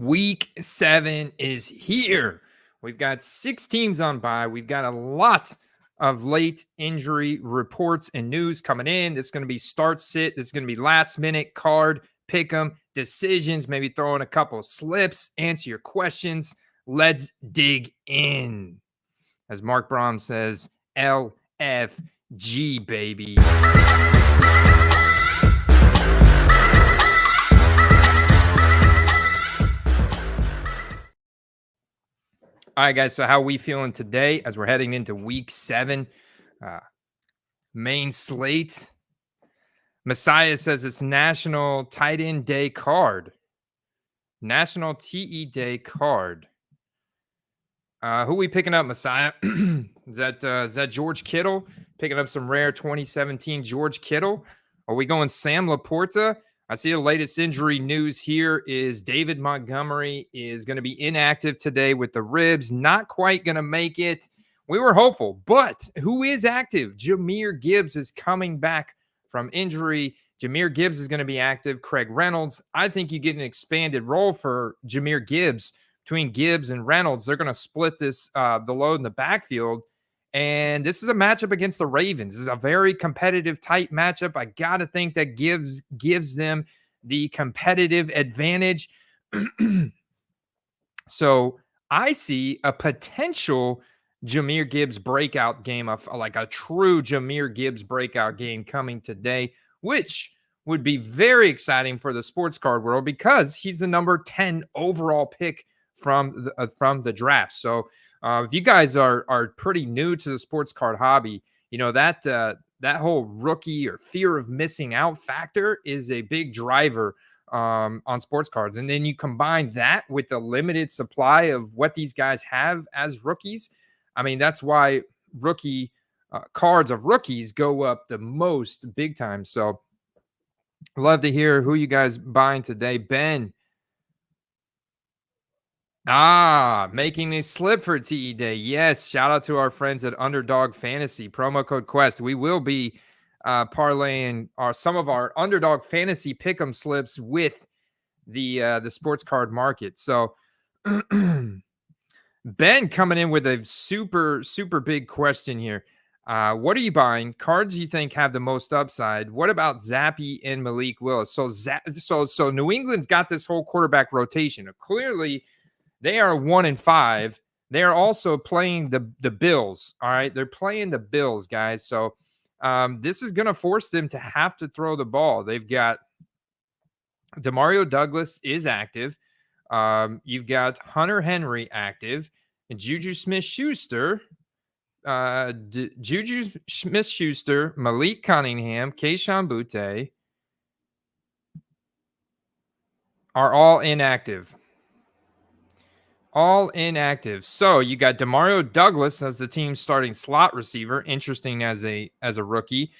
Week 7 is here. We've got 6 teams on bye. We've got a lot of late injury reports and news coming in. This is going to be start sit. This is going to be last minute card, pick 'em, decisions, maybe throw in a couple slips, answer your questions. Let's dig in. As Mark Brahm says, LFG, baby. All right, guys. So how are we feeling today as we're heading into week 7? Main slate. Messiah says it's National Tight End Day card. National TE Day card. Who are we picking up, Messiah? Is that George Kittle? Picking up some rare 2017 George Kittle? Are we going Sam Laporta? I see the latest injury news here is David Montgomery is going to be inactive today with the ribs. Not quite going to make it. We were hopeful, but who is active? Jahmyr Gibbs is coming back from injury. Jahmyr Gibbs is going to be active. Craig Reynolds. I think you get an expanded role for Jahmyr Gibbs between Gibbs and Reynolds. They're going to split this the load in the backfield. And this is a matchup against the Ravens. This is a very competitive, tight matchup. I got to think that gives them the competitive advantage. So I see a potential Jahmyr Gibbs breakout game, like a true Jahmyr Gibbs breakout game coming today, which would be very exciting for the sports card world because he's the number 10 overall pick from the draft. So if you guys are pretty new to the sports card hobby, you know that whole rookie or fear of missing out factor is a big driver on sports cards. And then you combine that with the limited supply of what these guys have as rookies. I mean, that's why rookie cards of rookies go up the most big time. So love to hear who you guys buying today. Ben. Making a slip for TE Day. Yes, shout out to our friends at Underdog Fantasy. Promo code Quest. We will be parlaying some of our Underdog Fantasy pick'em slips with the sports card market. So Ben coming in with a super, super big question here. What are you buying? Cards you think have the most upside? What about Zappy and Malik Willis? So New England's got this whole quarterback rotation. Clearly, they are 1-5. They are also playing the Bills. All right, they're playing the Bills, guys. So this is going to force them to have to throw the ball. They've got Demario Douglas is active. You've got Hunter Henry active, and Juju Smith-Schuster, Malik Cunningham, Kayshon Boutte are all inactive. All inactive. So you got Demario Douglas as the team's starting slot receiver. Interesting as a rookie.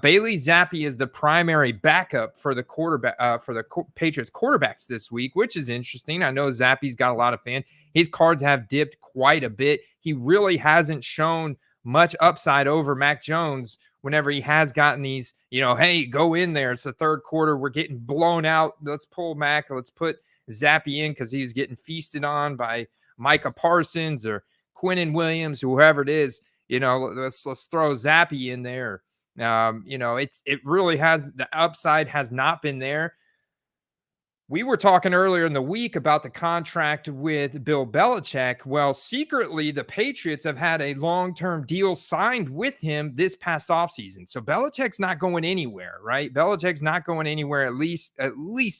Bailey Zappi is the primary backup for the quarterback for the Patriots quarterbacks this week, which is interesting. I know Zappi's got a lot of fans. His cards have dipped quite a bit. He really hasn't shown much upside over Mac Jones whenever he has gotten these, hey, go in there. It's the third quarter. We're getting blown out. Let's pull Mac. Let's put Zappy in because he's getting feasted on by Micah Parsons or Quinnen Williams, whoever it is. Let's throw Zappy in there. It really has the upside has not been there. We were talking earlier in the week about the contract with Bill Belichick. Well, secretly, the Patriots have had a long-term deal signed with him this past offseason. So Belichick's not going anywhere, right? Belichick's not going anywhere, at least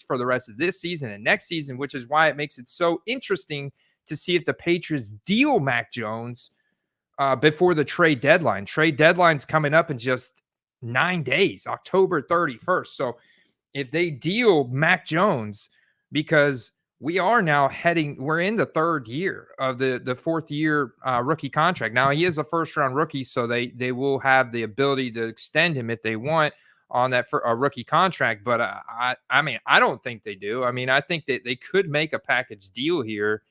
for the rest of this season and next season, which is why it makes it so interesting to see if the Patriots deal Mac Jones before the trade deadline. Trade deadline's coming up in just 9 days, October 31st. So if they deal Mac Jones, because we're in the third year of the fourth year rookie contract. Now he is a first round rookie, so they will have the ability to extend him if they want on that for a rookie contract. But I don't think they do. I mean, I think that they could make a package deal here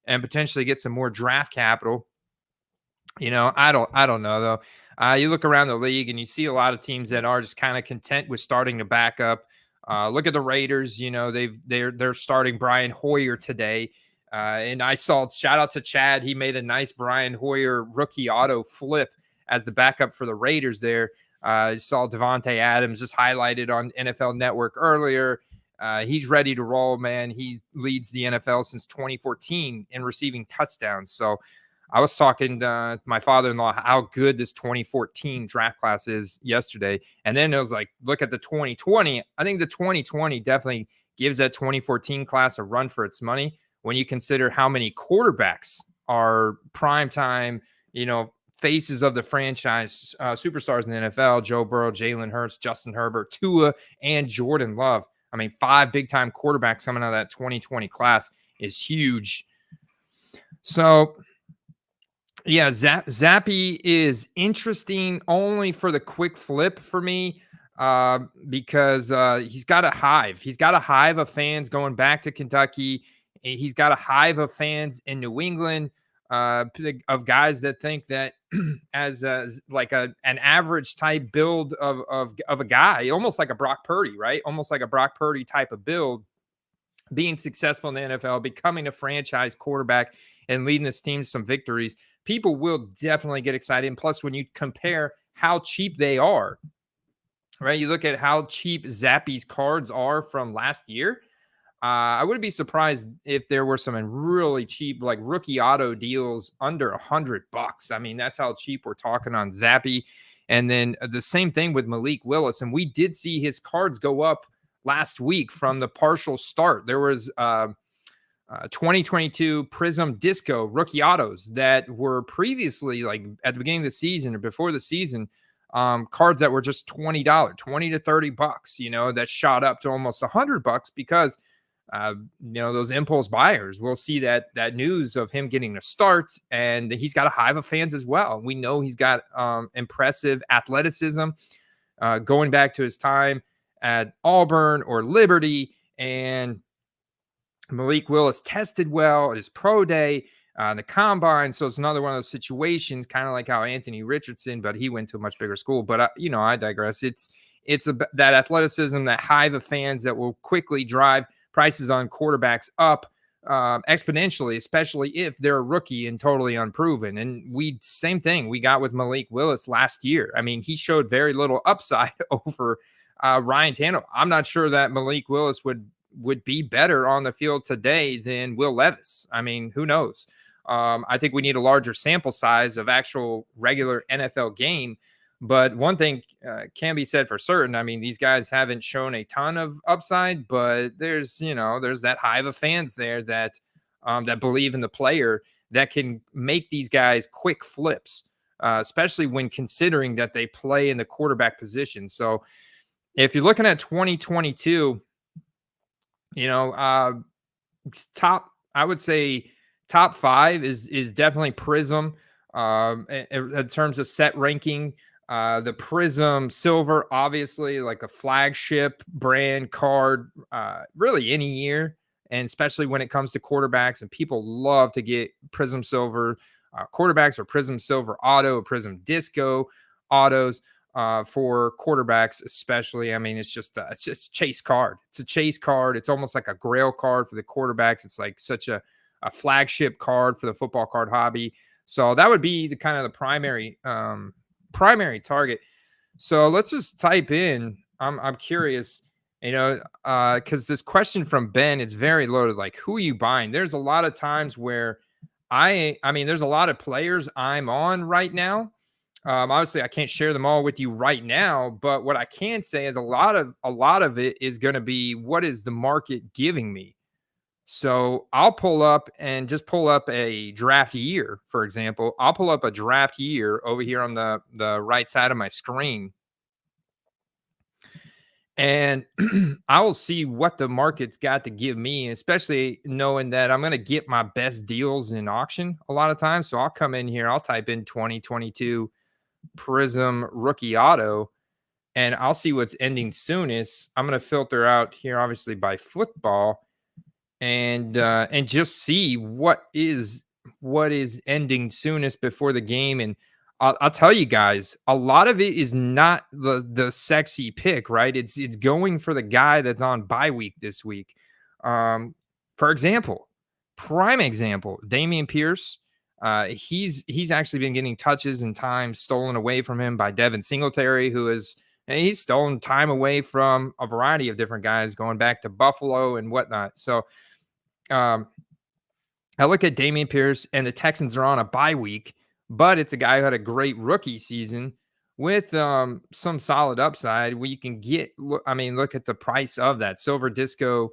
and potentially get some more draft capital. I don't know though. You look around the league and you see a lot of teams that are just kind of content with starting to back up Look at the Raiders. They're starting Brian Hoyer today. And I saw, shout out to Chad. He made a nice Brian Hoyer rookie auto flip as the backup for the Raiders there. I saw Devontae Adams just highlighted on NFL Network earlier. He's ready to roll, man. He leads the NFL since 2014 in receiving touchdowns. So I was talking to my father-in-law how good this 2014 draft class is yesterday. And then it was like, look at the 2020. I think the 2020 definitely gives that 2014 class a run for its money when you consider how many quarterbacks are primetime, faces of the franchise, superstars in the NFL: Joe Burrow, Jalen Hurts, Justin Herbert, Tua, and Jordan Love. I mean, 5 big-time quarterbacks coming out of that 2020 class is huge. So, yeah, Zappy is interesting only for the quick flip for me because he's got a hive. He's got a hive of fans going back to Kentucky. He's got a hive of fans in New England of guys that think that as an average type build of a guy, almost like a Brock Purdy, right? Almost like a Brock Purdy type of build, being successful in the NFL, becoming a franchise quarterback and leading this team to some victories. People will definitely get excited. And plus, when you compare how cheap they are, right? You look at how cheap Zappy's cards are from last year. I wouldn't be surprised if there were some really cheap, like rookie auto deals under $100. I mean, that's how cheap we're talking on Zappy. And then the same thing with Malik Willis. And we did see his cards go up last week from the partial start. There was 2022 Prism Disco rookie autos that were previously, like at the beginning of the season or before the season, cards that were just $20, $20 to $30, that shot up to almost $100 because those impulse buyers will see that news of him getting a start, and he's got a hive of fans as well. We know he's got impressive athleticism going back to his time at Auburn or Liberty, and Malik Willis tested well at his pro day, the combine. So it's another one of those situations, kind of like how Anthony Richardson, but he went to a much bigger school. But I digress. It's that athleticism, that hive of fans that will quickly drive prices on quarterbacks up exponentially, especially if they're a rookie and totally unproven. And same thing we got with Malik Willis last year. I mean, he showed very little upside over Ryan Tannehill. I'm not sure that Malik Willis would be better on the field today than Will Levis. I mean, who knows? I think we need a larger sample size of actual regular NFL game. But one thing can be said for certain. I mean, these guys haven't shown a ton of upside, but there's that hive of fans there that believe in the player that can make these guys quick flips, especially when considering that they play in the quarterback position. So if you're looking at 2022, I would say top 5 is definitely Prism in terms of set ranking. The Prism Silver, obviously, like a flagship brand card, really any year, and especially when it comes to quarterbacks. And people love to get Prism Silver quarterbacks or Prism Silver auto, or Prism Disco autos for quarterbacks, especially. I mean, it's just chase card. It's a chase card. It's almost like a grail card for the quarterbacks. It's like such a flagship card for the football card hobby. So that would be the kind of the primary target. So let's just type in. I'm curious, because this question from Ben is very loaded. Like, who are you buying? There's a lot of times where I mean, there's a lot of players I'm on right now. Obviously, I can't share them all with you right now, but what I can say is a lot of it is going to be what is the market giving me. So I'll pull up a draft year, for example. I'll pull up a draft year over here on the right side of my screen. And I will see what the market's got to give me, especially knowing that I'm going to get my best deals in auction a lot of times. So I'll come in here, I'll type in 2022 Prism rookie auto, and I'll see what's ending soonest. I'm going to filter out here, obviously, by football, and just see what is ending soonest before the game. And I'll tell you guys, a lot of it is not the sexy pick, right? It's going for the guy that's on bye week this week. Um, for example, prime example, Damian Pierce. He's actually been getting touches and time stolen away from him by Devin Singletary, who is and he's stolen time away from a variety of different guys going back to Buffalo and whatnot. So um, I look at Damian Pierce, and the Texans are on a bye week, but it's a guy who had a great rookie season with some solid upside where you can get. I mean, look at the price of that Silver Disco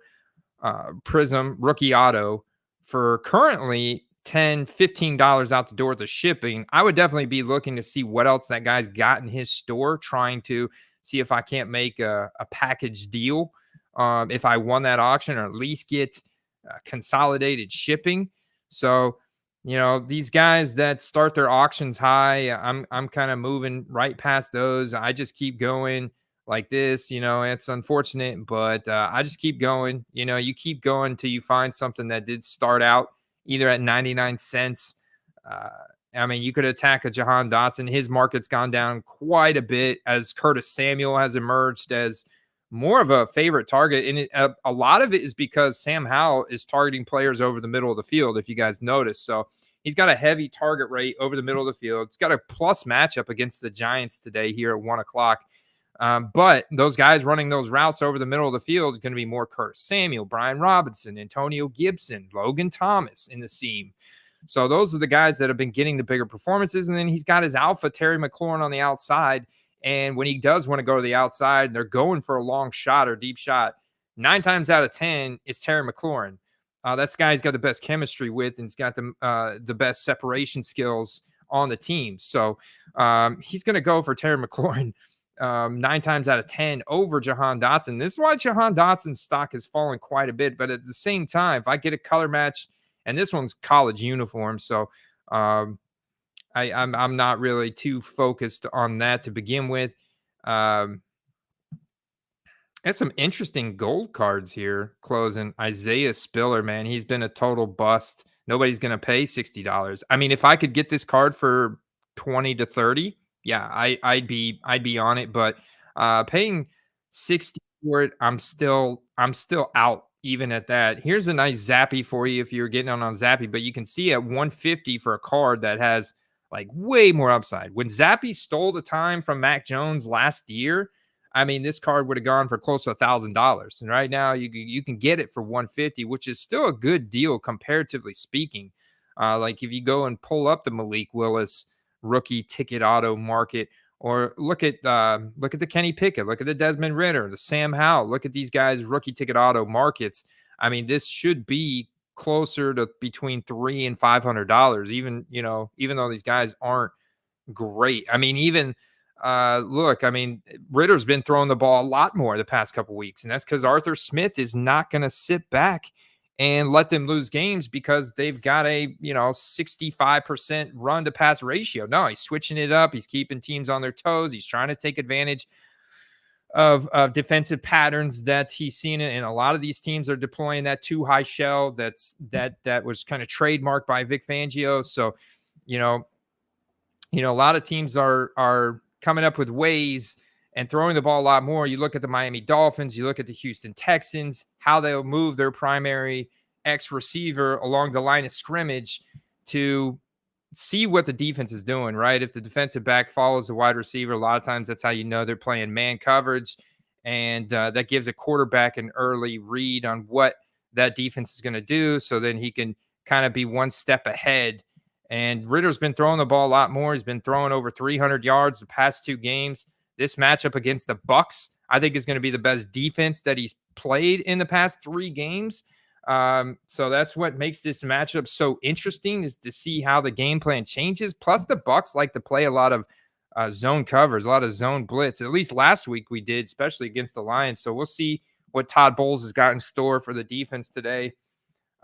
Prism rookie auto for currently $10-15 out the door with the shipping. I would definitely be looking to see what else that guy's got in his store, trying to see if I can't make a package deal. If I won that auction, or at least get consolidated shipping. So, these guys that start their auctions high, I'm kind of moving right past those. I just keep going like this. It's unfortunate, but I just keep going. You keep going till you find something that did start out either at 99 cents. I mean, you could attack a Jahan Dotson. His market's gone down quite a bit as Curtis Samuel has emerged as more of a favorite target. And a lot of it is because Sam Howell is targeting players over the middle of the field, if you guys notice. So he's got a heavy target rate over the middle of the field. It's got a plus matchup against the Giants today here at 1 o'clock. But those guys running those routes over the middle of the field is going to be more Curtis Samuel, Brian Robinson, Antonio Gibson, Logan Thomas in the seam. So those are the guys that have been getting the bigger performances. And then he's got his alpha, Terry McLaurin, on the outside. And when he does want to go to the outside, they're going for a long shot or deep shot. 9 times out of 10, it's Terry McLaurin. That's the guy he's got the best chemistry with, and he's got the best separation skills on the team. So he's going to go for Terry McLaurin 9 times out of 10 over Jahan Dotson. This is why Jahan Dotson's stock has fallen quite a bit. But at the same time, if I get a color match, and this one's college uniform, so I'm not really too focused on that to begin with. That's some interesting gold cards here closing. Isaiah Spiller, man, he's been a total bust. Nobody's going to pay $60. I mean, if I could get this card for 20 to 30, yeah, I'd be on it. But paying 60 for it, I'm still out even at that. Here's a nice Zappy for you if you're getting on Zappy, but you can see at 150 for a card that has like way more upside. When Zappy stole the time from Mac Jones last year, I mean, this card would have gone for close to $1,000. And right now you can get it for 150, which is still a good deal comparatively speaking. Like if you go and pull up the Malik Willis rookie ticket auto market, or look at the Kenny Pickett, look at the Desmond Ridder, the Sam Howell, look at these guys' rookie ticket auto markets. I mean, this should be closer to between $300 and $500, even though these guys aren't great. I mean, even look, I mean, Ritter's been throwing the ball a lot more the past couple weeks, and that's because Arthur Smith is not going to sit back and let them lose games because they've got a 65% run to pass ratio. No, he's switching it up. He's keeping teams on their toes. He's trying to take advantage of defensive patterns that he's seen it. And a lot of these teams are deploying that too high shell. That was kind of trademarked by Vic Fangio. So, a lot of teams are coming up with ways and throwing the ball a lot more. You look at the Miami Dolphins, you look at the Houston Texans, how they'll move their primary X receiver along the line of scrimmage to see what the defense is doing, right? If the defensive back follows the wide receiver, a lot of times that's how you know they're playing man coverage. And that gives a quarterback an early read on what that defense is going to do. So then he can kind of be one step ahead. And Ritter's been throwing the ball a lot more. He's been throwing over 300 yards the past 2 games. This matchup against the Bucs, I think, is going to be the best defense that he's played in the past 3 games. So that's what makes this matchup so interesting, is to see how the game plan changes. Plus, the Bucs like to play a lot of zone covers, a lot of zone blitz. At least last week we did, especially against the Lions. So we'll see what Todd Bowles has got in store for the defense today.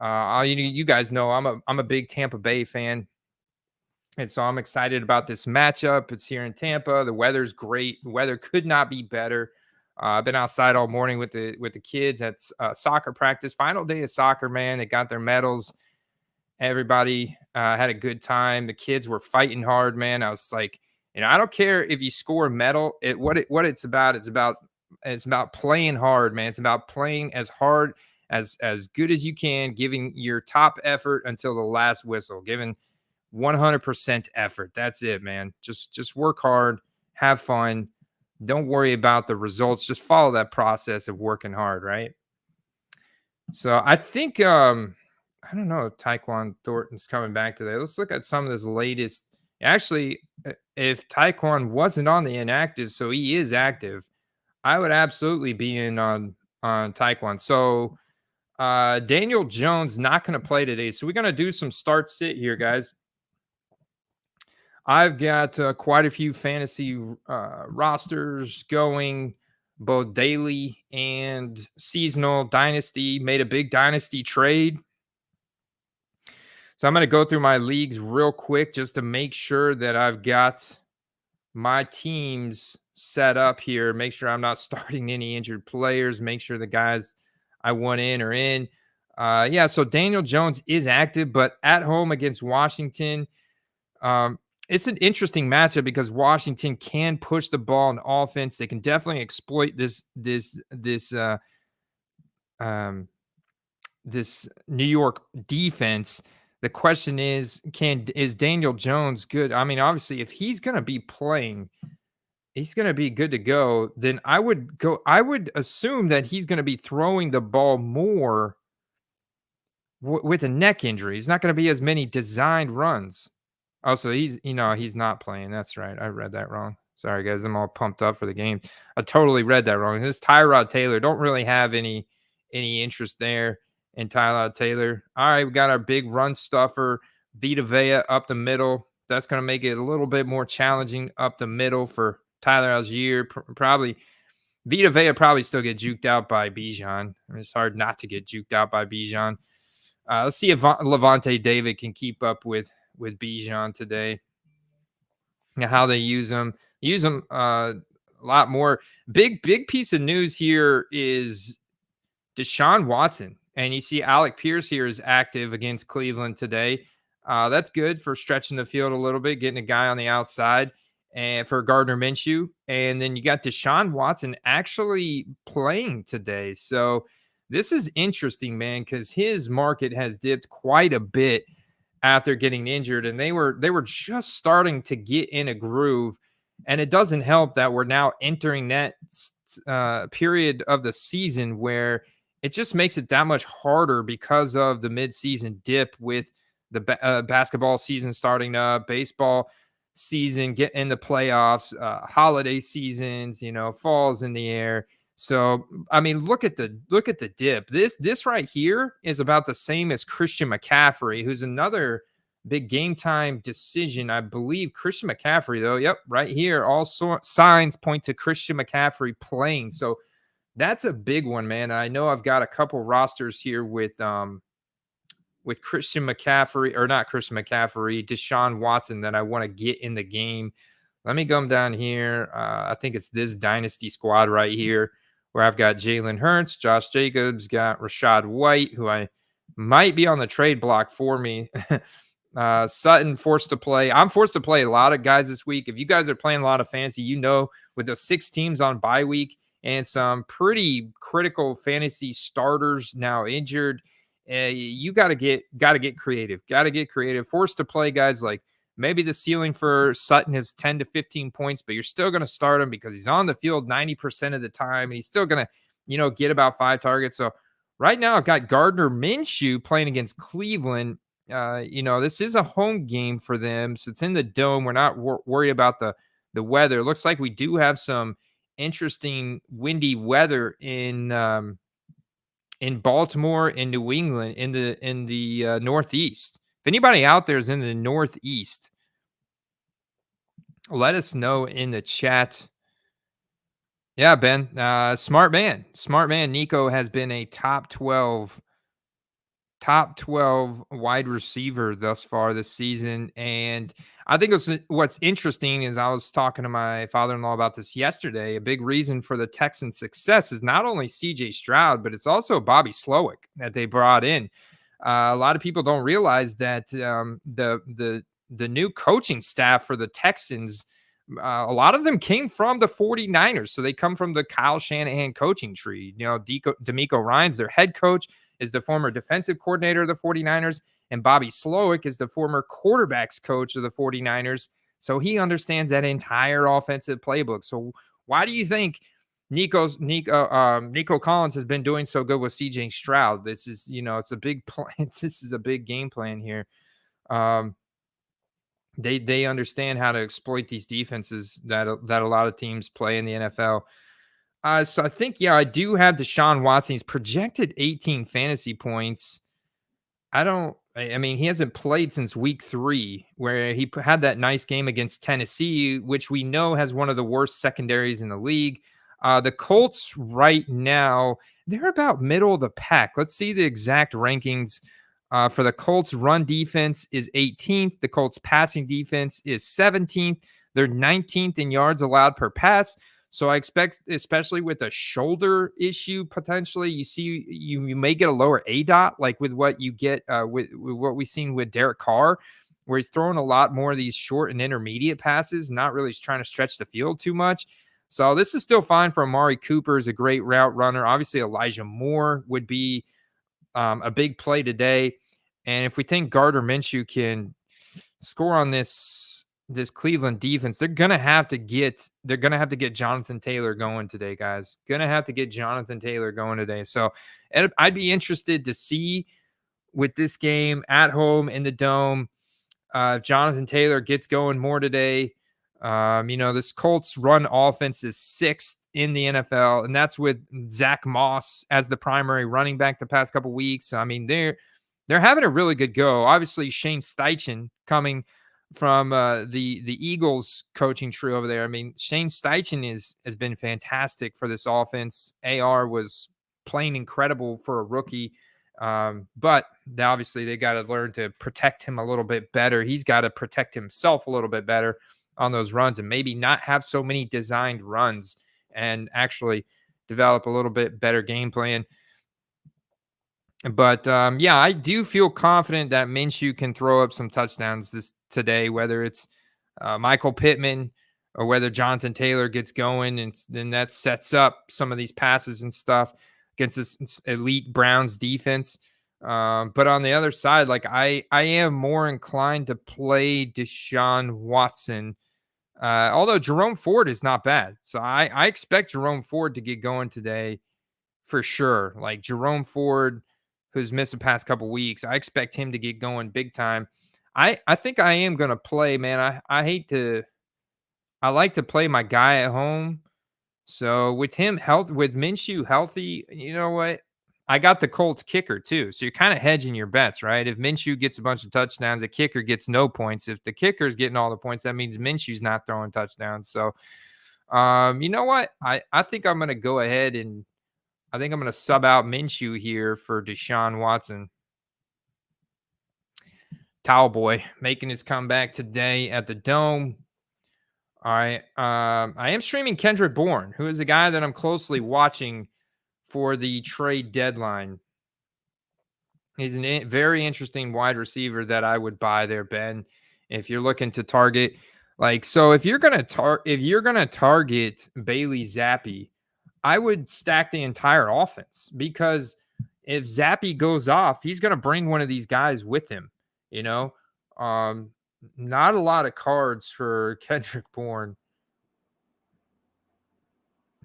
You guys know I'm a big Tampa Bay fan. And so I'm excited about this matchup. It's here in Tampa. The weather's great. The weather could not be better. I've been outside all morning with the kids at soccer practice. Final day of soccer, man. They got their medals. Everybody had a good time. The kids were fighting hard, man. I was like, I don't care if you score medal. What it's about. It's about playing hard, man. It's about playing as hard as good as you can, giving your top effort until the last whistle, giving 100% effort. That's it, man. Just work hard, have fun. Don't worry about the results. Just follow that process of working hard, right? So I think I don't know if Tyquan Thornton's coming back today. Let's look at some of his latest. Actually, if Tyquan wasn't on the inactive, so he is active, I would absolutely be in on Tyquan. So Daniel Jones not going to play today. So we're going to do some start sit here, guys. I've got quite a few fantasy rosters going, both daily and seasonal. Dynasty, made a big dynasty trade. So I'm going to go through my leagues real quick just to make sure that I've got my teams set up here. Make sure I'm not starting any injured players. Make sure the guys I want in are in. Yeah, so Daniel Jones is active, but at home against Washington, it's an interesting matchup because Washington can push the ball in offense. They can definitely exploit this New York defense. The question is Daniel Jones good? I mean, obviously, if he's going to be playing, he's going to be good to go. Then I would assume that he's going to be throwing the ball more with a neck injury. He's not going to be as many designed runs. Also, he's not playing. That's right. I read that wrong. Sorry, guys. I'm all pumped up for the game. I totally read that wrong. This Tyrod Taylor, don't really have any interest there in Tyrod Taylor. All right, we got our big run stuffer, Vita Vea up the middle. That's going to make it a little bit more challenging up the middle for Tyler Algier. Probably Vita Vea probably still get juked out by Bijan. I mean, it's hard not to get juked out by Bijan. Let's see if Levante David can keep up with Bijan today. Now, how they use them a lot more. Big piece of news here is Deshaun Watson. And you see Alec Pierce here is active against Cleveland today. That's good for stretching the field a little bit, getting a guy on the outside and for Gardner Minshew. And then you got Deshaun Watson actually playing today. So this is interesting, man, because his market has dipped quite a bit after getting injured. And they were just starting to get in a groove. And it doesn't help that we're now entering that period of the season where it just makes it that much harder because of the midseason dip with the basketball season starting up, baseball season, get in the playoffs, holiday seasons, falls in the air. So, I mean, look at the dip. This right here is about the same as Christian McCaffrey, who's another big game time decision. I believe Christian McCaffrey, though. Yep, right here. All signs point to Christian McCaffrey playing. So that's a big one, man. I know I've got a couple rosters here with Christian McCaffrey, or not Christian McCaffrey, Deshaun Watson that I want to get in the game. Let me come down here. I think it's this Dynasty Squad right here where I've got Jalen Hurts, Josh Jacobs, got Rashad White, who I might be on the trade block for me. Sutton forced to play. I'm forced to play a lot of guys this week. If you guys are playing a lot of fantasy, with the 6 teams on bye week and some pretty critical fantasy starters now injured, you got to get creative. Got to get creative. Forced to play guys like maybe the ceiling for Sutton is 10 to 15 points, but you're still going to start him because he's on the field 90% of the time, and he's still going to, get about 5 targets. So right now I've got Gardner Minshew playing against Cleveland. This is a home game for them, so it's in the dome. We're not worried about the weather. It looks like we do have some interesting windy weather in Baltimore and New England in the Northeast. If anybody out there is in the Northeast, let us know in the chat. Yeah, Ben, smart man. Nico has been a top 12 wide receiver thus far this season. And I think what's interesting is I was talking to my father-in-law about this yesterday. A big reason for the Texans' success is not only CJ Stroud, but it's also Bobby Slowick that they brought in. A lot of people don't realize that the new coaching staff for the Texans, a lot of them came from the 49ers. So they come from the Kyle Shanahan coaching tree. D'Amico Ryans, their head coach, is the former defensive coordinator of the 49ers, and Bobby Slowick is the former quarterbacks coach of the 49ers. So he understands that entire offensive playbook. So why do you think Nico Collins has been doing so good with CJ Stroud? This is, it's a big plan. This is a big game plan here. They understand how to exploit these defenses that a lot of teams play in the NFL. So I think, I do have Deshaun Watson. He's projected 18 fantasy points. I mean, he hasn't played since week 3, where he had that nice game against Tennessee, which we know has one of the worst secondaries in the league. The Colts right now, they're about middle of the pack. Let's see the exact rankings. For the Colts, run defense is 18th. The Colts passing defense is 17th. They're 19th in yards allowed per pass. So I expect, especially with a shoulder issue, potentially, you may get a lower ADOT, like with what you get with what we've seen with Derek Carr, where he's throwing a lot more of these short and intermediate passes, not really trying to stretch the field too much. So this is still fine for Amari Cooper, is a great route runner. Obviously, Elijah Moore would be a big play today. And if we think Gardner Minshew can score on this Cleveland defense, they're gonna have to get Jonathan Taylor going today, guys. Gonna have to get Jonathan Taylor going today. So I'd be interested to see with this game at home in the Dome, if Jonathan Taylor gets going more today. This Colts run offense is 6th in the NFL, and that's with Zach Moss as the primary running back the past couple weeks. I mean, they're having a really good go. Obviously, Shane Steichen coming from the Eagles coaching tree over there. I mean, Shane Steichen has been fantastic for this offense. AR was playing incredible for a rookie, but obviously they got to learn to protect him a little bit better. He's got to protect himself a little bit better on those runs, and maybe not have so many designed runs, and actually develop a little bit better game plan. But I do feel confident that Minshew can throw up some touchdowns today, whether it's Michael Pittman or whether Jonathan Taylor gets going, and then that sets up some of these passes and stuff against this elite Browns defense. But on the other side, like I am more inclined to play Deshaun Watson. Although Jerome Ford is not bad. So I expect Jerome Ford to get going today for sure. Like Jerome Ford, who's missed the past couple weeks, I expect him to get going big time. I think I am going to play, man. I like to play my guy at home. So with Minshew healthy, you know what? I got the Colts kicker too. So you're kind of hedging your bets, right? If Minshew gets a bunch of touchdowns, the kicker gets no points. If the kicker's getting all the points, that means Minshew's not throwing touchdowns. So, you know what? I think I'm going to go ahead and I think I'm going to sub out Minshew here for Deshaun Watson. Towel Boy making his comeback today at the Dome. All right. I am streaming Kendrick Bourne, who is the guy that I'm closely watching for the trade deadline. He's a very interesting wide receiver that I would buy there, Ben, if you're looking to target. So if you're going to target Bailey Zappi, I would stack the entire offense, because if Zappi goes off, he's going to bring one of these guys with him, not a lot of cards for Kendrick Bourne.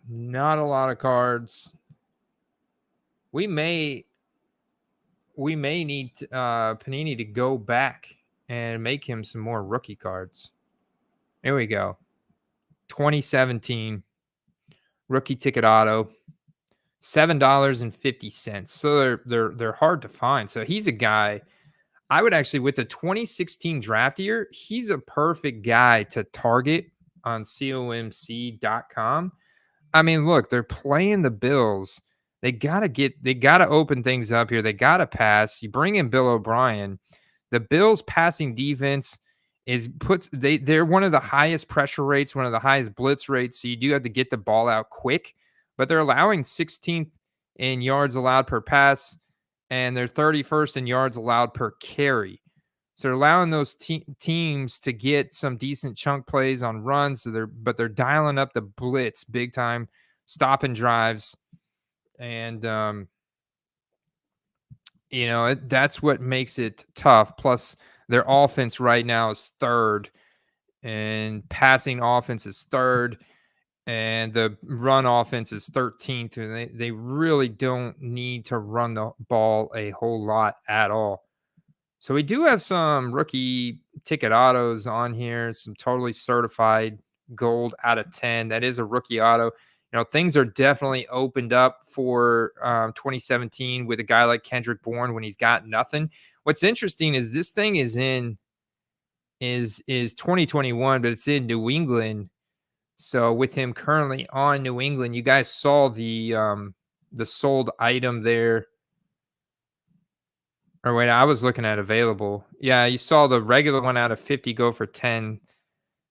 Not a lot of cards. We may need Panini to go back and make him some more rookie cards. There we go. 2017 rookie ticket auto, $7.50. So they're hard to find. So he's a guy I would actually, with the 2016 draft year, he's a perfect guy to target on comc.com. I mean, look, they're playing the Bills. They got to open things up here. They got to pass. You bring in Bill O'Brien. The Bills passing defense they're one of the highest pressure rates, one of the highest blitz rates. So you do have to get the ball out quick, but they're allowing 16th in yards allowed per pass. and they're 31st in yards allowed per carry. So they're allowing those teams to get some decent chunk plays on runs. But they're dialing up the blitz big time, stopping drives, and that's what makes it tough. Plus, their offense right now is third, and passing offense is third, and the run offense is 13th. And they really don't need to run the ball a whole lot at all. So we do have some rookie ticket autos on here, some totally certified gold out of 10. That is a rookie auto. Things are definitely opened up for 2017 with a guy like Kendrick Bourne when he's got nothing. What's interesting is this thing is 2021, but it's in New England. So with him currently on New England, you guys saw the sold item there. Or wait, I was looking at available. Yeah, you saw the regular one out of 50 go for 10.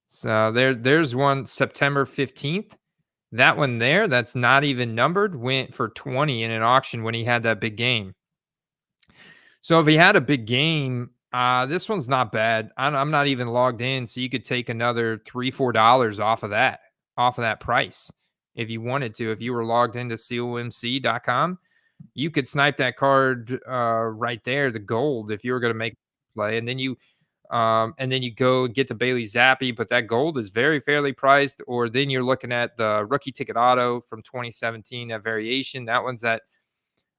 So there's one September 15th. That one there, that's not even numbered, went for 20 in an auction when he had that big game. So if he had a big game, this one's not bad. I'm not even logged in, so you could take another $3-4 off of that price if you wanted to. If you were logged into comc.com, you could snipe that card right there, the gold, if you were going to make a play, and then you go and get the Bailey Zappi, but that gold is very fairly priced. Or then you're looking at the rookie ticket auto from 2017, that variation. That one's at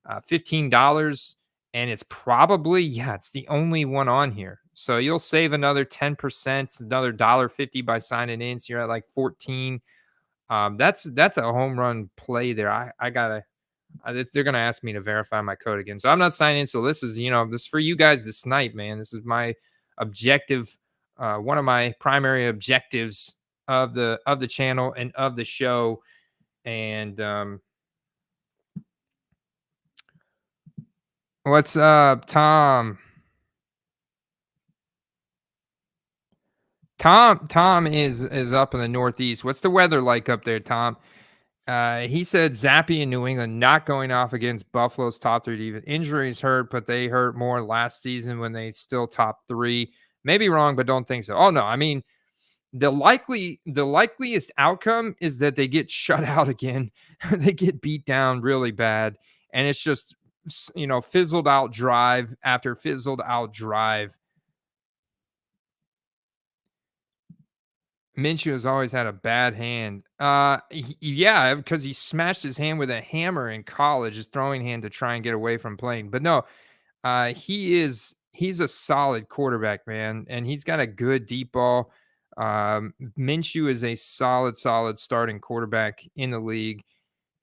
$15, and it's probably it's the only one on here. So you'll save another 10%, another $1.50 by signing in. So you're at like 14. That's a home run play there. I gotta. They're going to ask me to verify my code again. So I'm not signing in. So this is, this is for you guys to snipe, man. This is my objective. One of my primary objectives of the channel and of the show. And what's up, Tom? Tom is up in the Northeast. What's the weather like up there, Tom? He said Zappi in New England not going off against Buffalo's top 3 even. Injuries hurt, but they hurt more last season when they still top 3. Maybe wrong, but don't think so. Oh no, I mean the likeliest outcome is that they get shut out again. They get beat down really bad, and it's just fizzled out drive after fizzled out drive. Minshew has always had a bad hand. Yeah, because he smashed his hand with a hammer in college, his throwing hand, to try and get away from playing. But no, he's a solid quarterback, man, and he's got a good deep ball. Minshew is a solid starting quarterback in the league.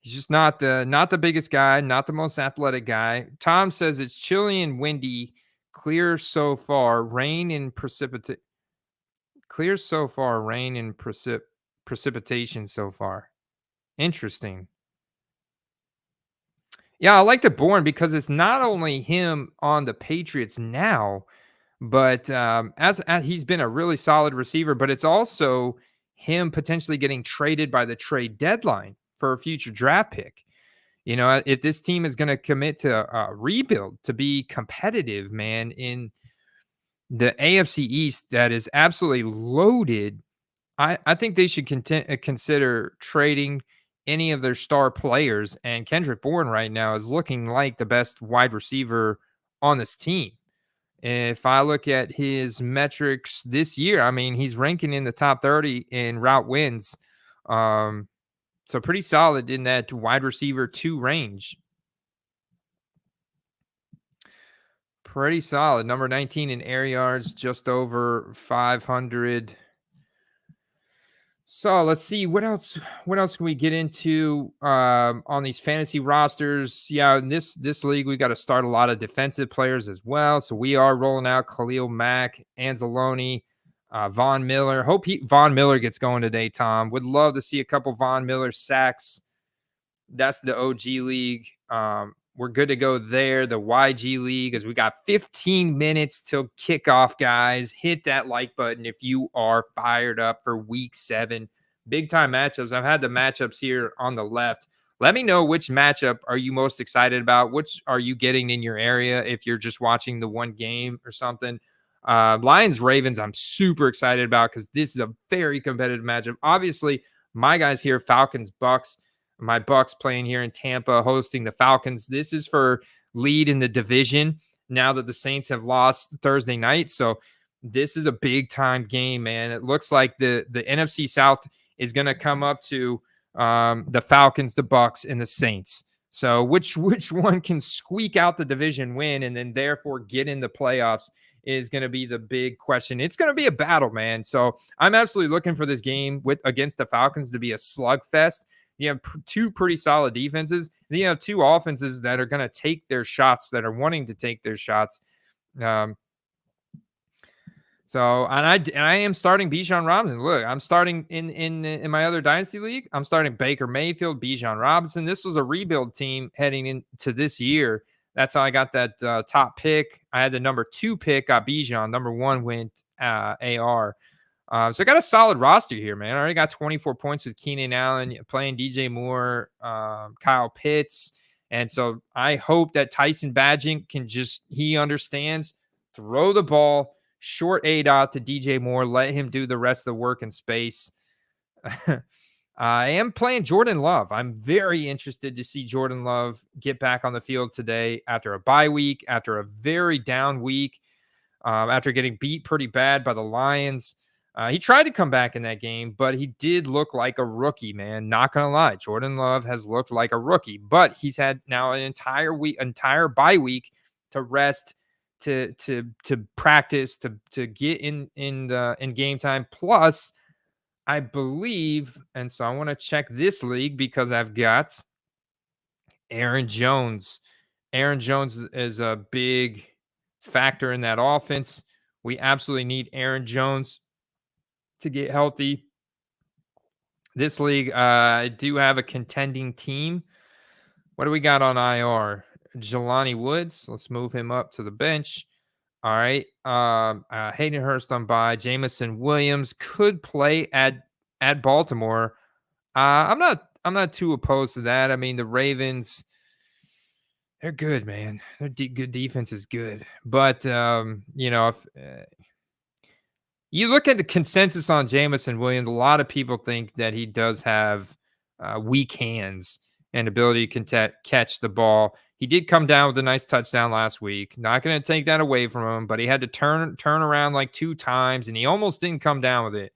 He's just not the biggest guy, not the most athletic guy. Tom says it's chilly and windy, clear so far, rain and precipitate. Clear so far, rain and precipitation so far. Interesting. Yeah, I like the Bourne because it's not only him on the Patriots now, but as he's been a really solid receiver, but it's also him potentially getting traded by the trade deadline for a future draft pick. If this team is going to commit to rebuild to be competitive, man, in the AFC East that is absolutely loaded, I think they should consider trading any of their star players. And Kendrick Bourne right now is looking like the best wide receiver on this team. If I look at his metrics this year, I mean, he's ranking in the top 30 in route wins. So pretty solid in that wide receiver 2 range. Pretty solid. Number 19 in air yards, just over 500. So let's see what else can we get into on these fantasy rosters. Yeah, in this league, we got to start a lot of defensive players as well. So we are rolling out Khalil Mack, Anzalone, Von Miller. Hope Von Miller gets going today, Tom. Would love to see a couple Von Miller sacks. That's the OG league. We're good to go there. The YG league, as we got 15 minutes till kickoff, guys. Hit that like button if you are fired up for week 7. Big time matchups. I've had the matchups here on the left. Let me know which matchup are you most excited about. Which are you getting in your area if you're just watching the one game or something. Lions Ravens, I'm super excited about because this is a very competitive matchup. Obviously, my guys here, Falcons Bucks. My Bucks playing here in Tampa, hosting the Falcons. This is for lead in the division now that the Saints have lost Thursday night. So this is a big time game, man. It looks like the NFC South is going to come up to the Falcons, the Bucks, and the Saints. So which one can squeak out the division win and then therefore get in the playoffs is going to be the big question. It's going to be a battle, man. So I'm absolutely looking for this game against the Falcons to be a slugfest. You have two pretty solid defenses. Then you have two offenses that are going to take their shots, that are wanting to take their shots. So I am starting Bijan Robinson. Look, I'm starting in my other dynasty league. I'm starting Baker Mayfield, Bijan Robinson. This was a rebuild team heading into this year. That's how I got that top pick. I had the number 2 pick, got Bijan. Number 1 went AR. So I got a solid roster here, man. I already got 24 points with Keenan Allen, playing DJ Moore, Kyle Pitts. And so I hope that Tyson Badgett can he understands, throw the ball, short A-dot to DJ Moore, let him do the rest of the work in space. I am playing Jordan Love. I'm very interested to see Jordan Love get back on the field today after a bye week, after a very down week, after getting beat pretty bad by the Lions. He tried to come back in that game, but he did look like a rookie, man. Not going to lie. Jordan Love has looked like a rookie, but he's had now an entire bye week to rest, to practice, to get in game time. Plus, I believe, and so I want to check this league because I've got Aaron Jones. Aaron Jones is a big factor in that offense. We absolutely need Aaron Jones to get healthy. This league, I do have a contending team. What do we got on IR? Jelani Woods. Let's move him up to the bench. All right. Hayden Hurst on bye. Jameson Williams could play at Baltimore. I'm not too opposed to that. I mean, the Ravens, they're good, man. Their good defense is good. But if you look at the consensus on Jameson Williams, a lot of people think that he does have weak hands and ability to catch the ball. He did come down with a nice touchdown last week. Not going to take that away from him, but he had to turn around like 2 times, and he almost didn't come down with it.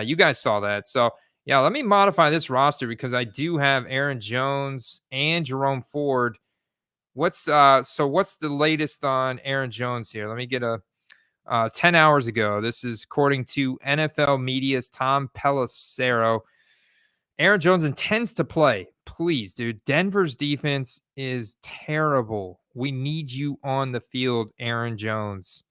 You guys saw that. So, yeah, let me modify this roster because I do have Aaron Jones and Jerome Ford. What's the latest on Aaron Jones here? Let me get 10 hours ago. This is according to NFL Media's Tom Pelissero. Aaron Jones intends to play. Please, dude. Denver's defense is terrible. We need you on the field, Aaron Jones.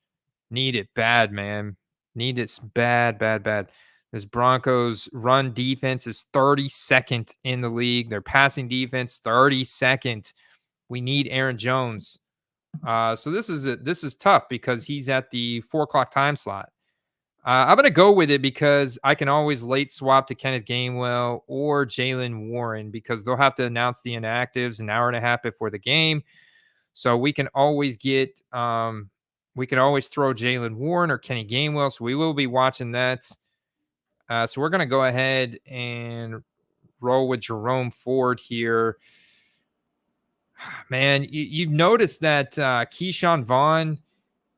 Need it bad, man. Need it bad, bad, bad. This Broncos run defense is 32nd in the league. Their passing defense, 32nd. We need Aaron Jones. So this is tough because he's at the 4:00 time slot. I'm going to go with it because I can always late swap to Kenneth Gainwell or Jaylen Warren because they'll have to announce the inactives an hour and a half before the game. So we can always throw Jaylen Warren or Kenny Gainwell. So we will be watching that. So we're going to go ahead and roll with Jerome Ford here. Man, you've noticed that Keyshawn Vaughn,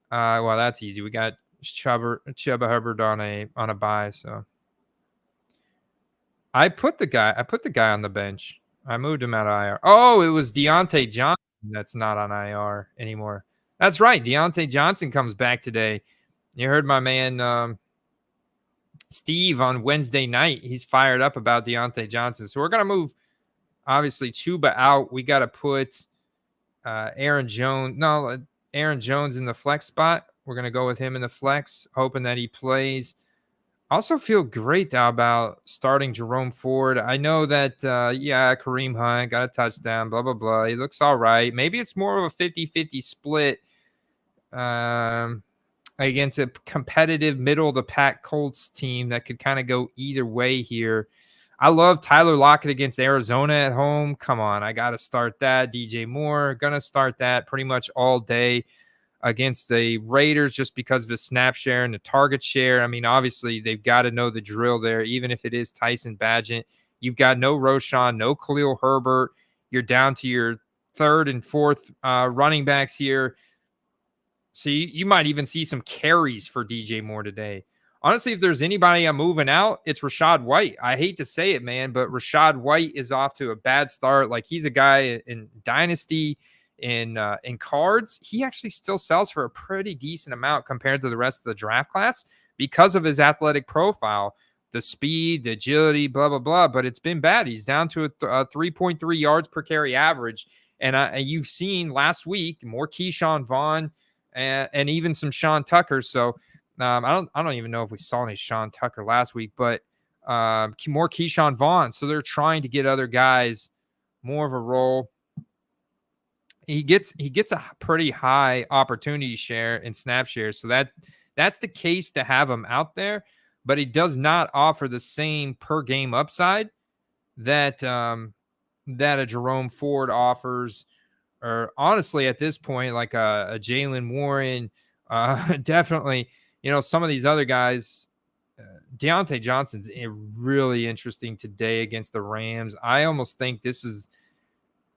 well, that's easy. We got Chuba Hubbard on a bye, so I put the guy on the bench. I moved him out of IR. Oh, it was Deontay Johnson that's not on IR anymore. That's right. Deontay Johnson comes back today. You heard my man Steve on Wednesday night. He's fired up about Deontay Johnson. So we're gonna move obviously Chuba out. We got to put Aaron Jones in the flex spot. We're going to go with him in the flex, hoping that he plays. I also feel great though about starting Jerome Ford. I know that, Kareem Hunt got a touchdown, blah, blah, blah. He looks all right. Maybe it's more of a 50-50 split against a competitive middle-of-the-pack Colts team that could kind of go either way here. I love Tyler Lockett against Arizona at home. Come on, I got to start that. DJ Moore, gonna start that pretty much all day against the Raiders just because of the snap share and the target share. I mean, obviously, they've got to know the drill there, even if it is Tyson Bagent. You've got no Roshan, no Khalil Herbert. You're down to your third and fourth running backs here. So you might even see some carries for DJ Moore today. Honestly, if there's anybody I'm moving out, it's Rachaad White. I hate to say it, man, but Rachaad White is off to a bad start. Like, he's a guy in Dynasty, in cards. He actually still sells for a pretty decent amount compared to the rest of the draft class because of his athletic profile, the speed, the agility, blah, blah, blah. But it's been bad. He's down to a 3.3 yards per carry average. And you've seen last week more Keyshawn Vaughn and even some Sean Tucker. So I don't even know if we saw any Sean Tucker last week, but more Keyshawn Vaughn. So they're trying to get other guys more of a role. He gets a pretty high opportunity share and snap share. So that's the case to have him out there, but he does not offer the same per game upside that a Jerome Ford offers, or honestly at this point, like a Jaylen Warren, definitely, some of these other guys. Deontay Johnson's really interesting today against the Rams. I almost think this is,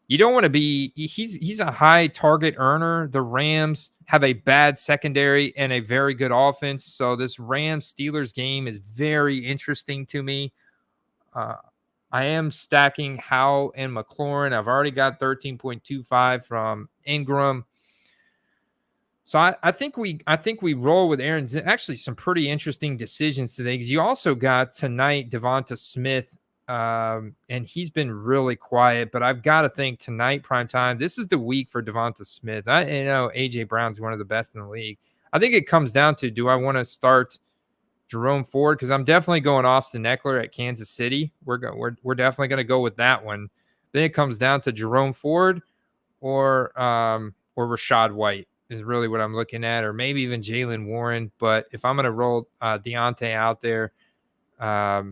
you don't want to be, he's a high target earner. The Rams have a bad secondary and a very good offense. So this Rams-Steelers game is very interesting to me. I am stacking Howe and McLaurin. I've already got 13.25 from Ingram. So I think we roll with Aaron. Actually, some pretty interesting decisions today, because you also got tonight Devonta Smith, and he's been really quiet. But I've got to think tonight, prime time, this is the week for Devonta Smith. I know AJ Brown's one of the best in the league. I think it comes down to, do I want to start Jerome Ford? Because I'm definitely going Austin Eckler at Kansas City. We're definitely going to go with that one. Then it comes down to Jerome Ford or Rachaad White is really what I'm looking at, or maybe even Jaylen Warren. But if I'm going to roll Deontay out there, I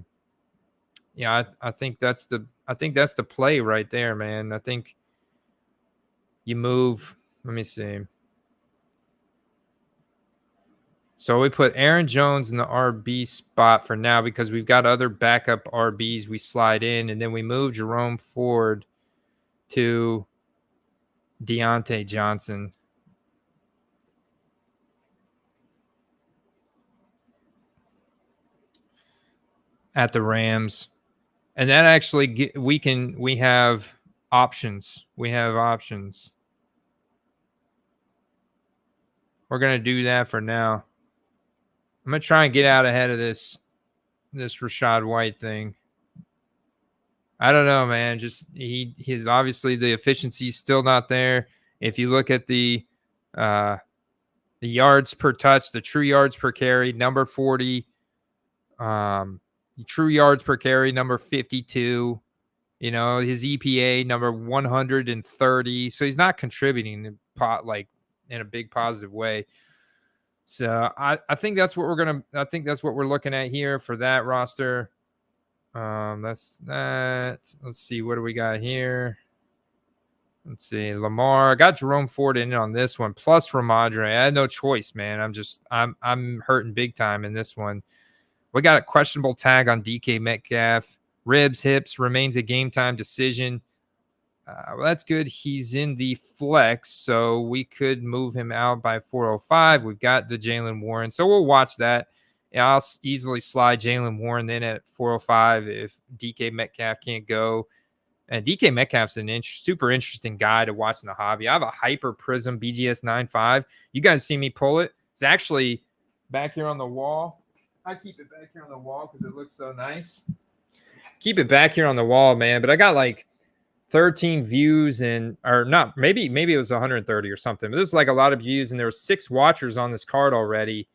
think that's the play right there, man. I think you move. Let me see. So we put Aaron Jones in the RB spot for now because we've got other backup RBs we slide in, and then we move Jerome Ford to Deontay Johnson. At the Rams. And that actually, we have options. We have options. We're going to do that for now. I'm going to try and get out ahead of this Rachaad White thing. I don't know, man. Just he's obviously, the efficiency's still not there. If you look at the yards per touch, the true yards per carry, number 40, true yards per carry, number 52, his EPA, number 130. So he's not contributing in a big positive way. So I think that's what we're looking at here for that roster. That's that. Let's see, what do we got here? Let's see, Lamar. I got Jerome Ford in on this one, plus Ramadre. I had no choice, man. I'm hurting big time in this one. We got a questionable tag on DK Metcalf. Ribs, hips, remains a game time decision. Well, that's good. He's in the flex, so we could move him out by 405. We've got the Jaylen Warren, so we'll watch that. Yeah, I'll easily slide Jaylen Warren in at 405 if DK Metcalf can't go. And DK Metcalf's an super interesting guy to watch in the hobby. I have a Hyper Prism BGS 9.5. You guys see me pull it. It's actually back here on the wall. I keep it back here on the wall because it looks so nice. Keep it back here on the wall, man. But I got like 13 views or not, maybe it was 130 or something. But there's like a lot of views, and there were 6 watchers on this card already.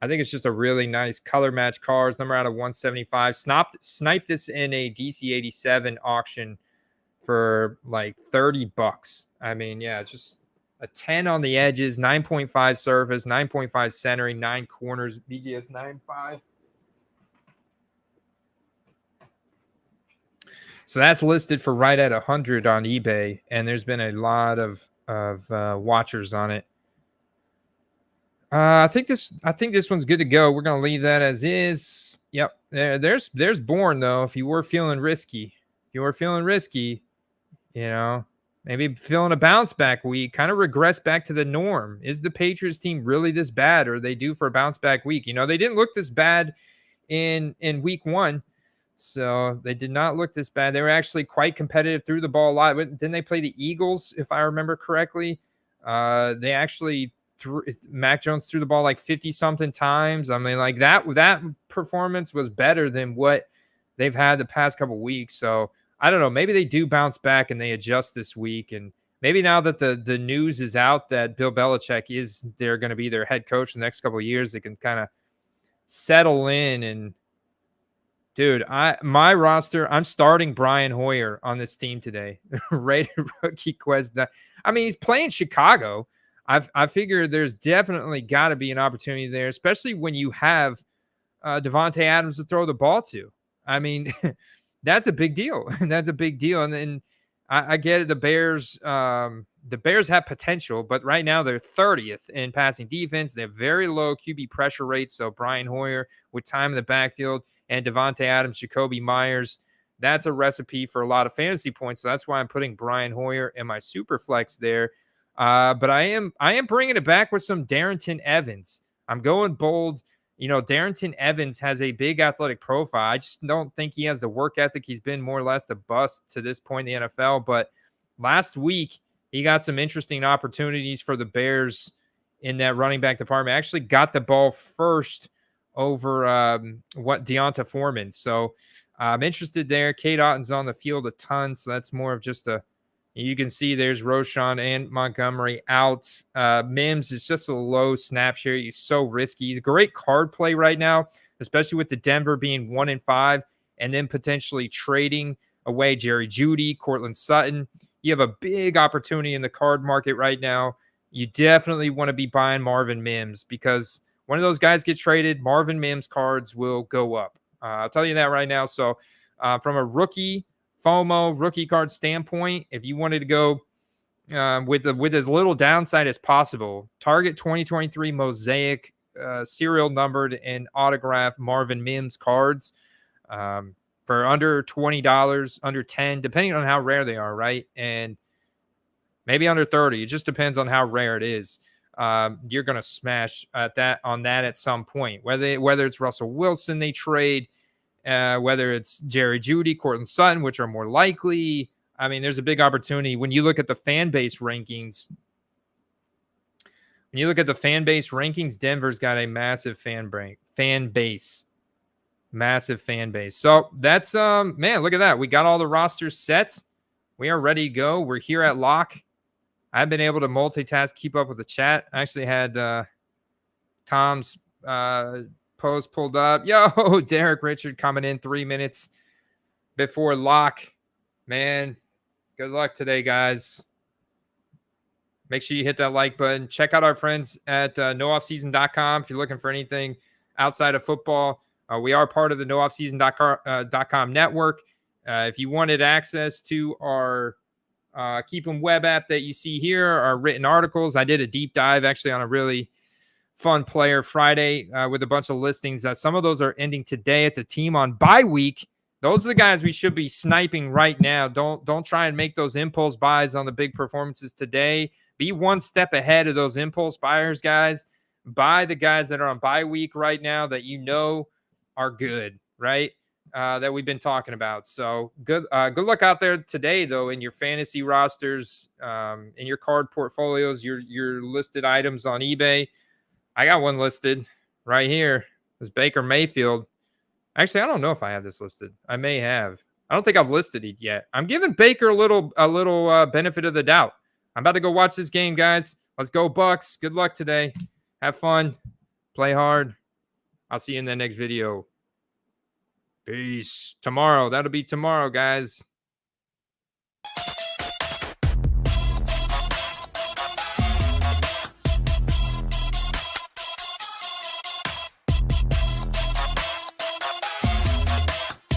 I think it's just a really nice color match cards. Number out of 175. Sniped this in a DC 87 auction for like $30. I mean, yeah, just a 10 on the edges, 9.5 surface, 9.5 centering, 9 corners, BGS 9.5. So that's listed for right at 100 on eBay, and there's been a lot of watchers on it. I think this one's good to go. We're gonna leave that as is. Yep. There's Bourne though. If you were feeling risky, you know, maybe feeling a bounce back week, kind of regress back to the norm. Is the Patriots team really this bad, or are they due for a bounce back week? You know, they didn't look this bad in week 1. So they did not look this bad. They were actually quite competitive, threw the ball a lot. Didn't they play the Eagles, if I remember correctly? They actually Mac Jones threw the ball like 50-something times. I mean, like that performance was better than what they've had the past couple weeks. So I don't know. Maybe they do bounce back and they adjust this week. And maybe now that the news is out that Bill Belichick they're going to be their head coach the next couple of years, they can kind of settle in. And dude, my roster, I'm starting Brian Hoyer on this team today. Rated rookie quest. I mean, he's playing Chicago. I figure there's definitely got to be an opportunity there, especially when you have Devontae Adams to throw the ball to. I mean, that's a big deal. That's a big deal. And then I get it. The Bears have potential, but right now they're 30th in passing defense. They have very low QB pressure rates. So Brian Hoyer with time in the backfield and Devontae Adams, Jacoby Myers, that's a recipe for a lot of fantasy points. So that's why I'm putting Brian Hoyer in my super flex there. But I am bringing it back with some Darrington Evans. I'm going bold. You know, Darrington Evans has a big athletic profile. I just don't think he has the work ethic. He's been more or less the bust to this point in the NFL. But last week, he got some interesting opportunities for the Bears in that running back department. Actually got the ball first over Deonta Foreman. So I'm interested there. Cade Otton's on the field a ton, so that's more of just you can see there's Roschon and Montgomery out. Mims is just a low snap share. He's so risky. He's a great card play right now, especially with the Denver being 1-5 and then potentially trading away Jerry Jeudy, Cortland Sutton. You have a big opportunity in the card market right now. You definitely want to be buying Marvin Mims because one of those guys get traded, Marvin Mims cards will go up. I'll tell you that right now. So from a FOMO rookie card standpoint, if you wanted to go with as little downside as possible, target 2023 Mosaic serial numbered and autographed Marvin Mims cards for under $20, under $10, depending on how rare they are, right? And maybe under 30. It just depends on how rare it is. You're going to smash on that at some point, whether it's Russell Wilson they trade, whether it's Jerry Jeudy, Cortland Sutton, which are more likely. I mean, there's a big opportunity when you look at the fan base rankings. Denver's got a massive fan base. Massive fan base. So that's man, look at that. We got all the rosters set. We are ready to go. We're here at lock. I've been able to multitask, keep up with the chat. I actually had Tom's post pulled up. Yo, Derek Richard coming in 3 minutes before lock. Man, good luck today, guys. Make sure you hit that like button. Check out our friends at nooffseason.com if you're looking for anything outside of football. We are part of the nooffseason.com network. If you wanted access to our Keep 'em web app that you see here, our written articles, I did a deep dive actually on a really fun player Friday with a bunch of listings. Some of those are ending today. It's a team on bye week. Those are the guys we should be sniping right now. Don't try and make those impulse buys on the big performances today. Be one step ahead of those impulse buyers, guys. Buy the guys that are on bye week right now that you know are good, right? That we've been talking about. So good luck out there today, though, in your fantasy rosters, in your card portfolios, your listed items on eBay. I got one listed right here. This Baker Mayfield. Actually, I don't know if I have this listed. I may have. I don't think I've listed it yet. I'm giving Baker a little benefit of the doubt. I'm about to go watch this game, guys. Let's go, Bucks. Good luck today. Have fun. Play hard. I'll see you in the next video. Peace. That'll be tomorrow, guys.